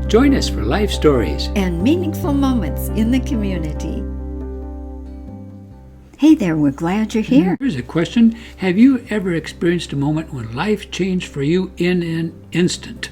Join us for life stories and meaningful moments in the community. Hey there, we're glad you're here. Here's a question. Have you ever experienced a moment when life changed for you in an instant?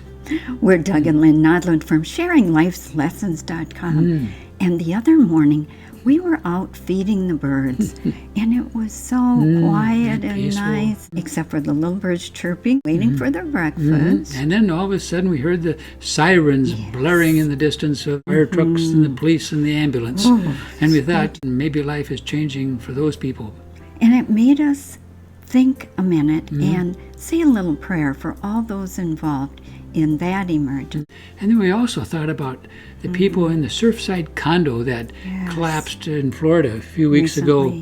We're Doug and Lynn Nodland from SharingLifeLessons.com. And the other morning, we were out feeding the birds, and it was so quiet and peaceful. Nice, except for the little birds chirping, waiting for their breakfast. And then all of a sudden we heard the sirens blaring in the distance of fire trucks and the police and the ambulance. And we thought maybe life is changing for those people. And it made us think a minute and say a little prayer for all those involved in that emergency. And then we also thought about the people in the Surfside condo that collapsed in Florida a few weeks ago,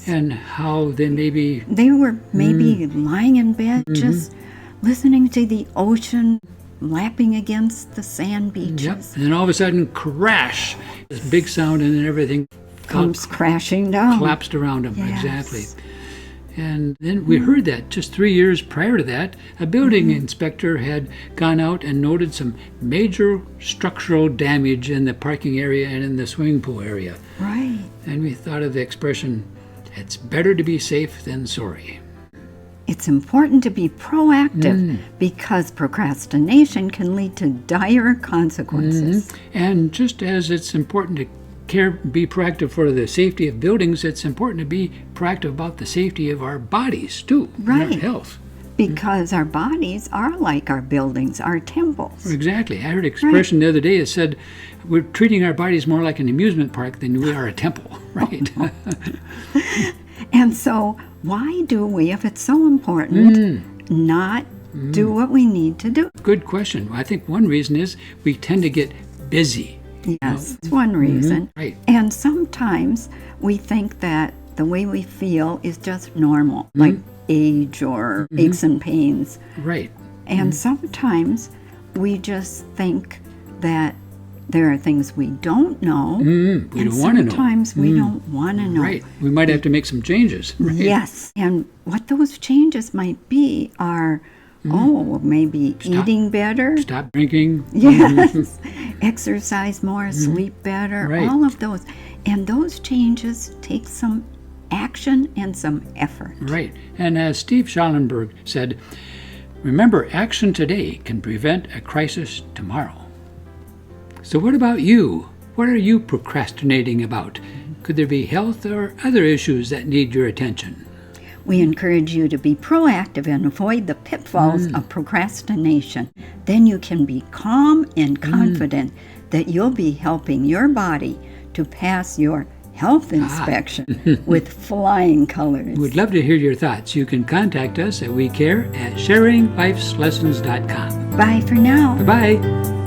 and how they were maybe lying in bed just listening to the ocean lapping against the sand beaches. Yep. And then all of a sudden, crash! This big sound, and then everything comes crashing down. Collapsed around them. Exactly. And then we heard that just 3 years prior to that, a building inspector had gone out and noted some major structural damage in the parking area and in the swimming pool area. Right. And we thought of the expression, it's better to be safe than sorry. It's important to be proactive because procrastination can lead to dire consequences. And just as it's important to be proactive for the safety of buildings, it's important to be proactive about the safety of our bodies too, and our health. Because our bodies are like our buildings, our temples. Exactly. I heard an expression the other day that said we're treating our bodies more like an amusement park than we are a temple, right? And so why do we, if it's so important, not do what we need to do? Good question. I think one reason is we tend to get busy. Yes, it's one reason. Right. And sometimes we think that the way we feel is just normal, like age or aches and pains. Right. And sometimes we just think that there are things we don't know. We don't want to know. Sometimes we don't want to know. Right. We might have to make some changes. Right? Yes. And what those changes might be are maybe eating better. Stop drinking. Yes. Exercise more, sleep better, all of those. And those changes take some action and some effort. Right. And as Steve Schallenberg said, remember, action today can prevent a crisis tomorrow. So what about you? What are you procrastinating about? Could there be health or other issues that need your attention? We encourage you to be proactive and avoid the pitfalls of procrastination. Then you can be calm and confident that you'll be helping your body to pass your health inspection with flying colors. We'd love to hear your thoughts. You can contact us at WeCare at SharingLifeLessons.com. Bye for now. Bye-bye.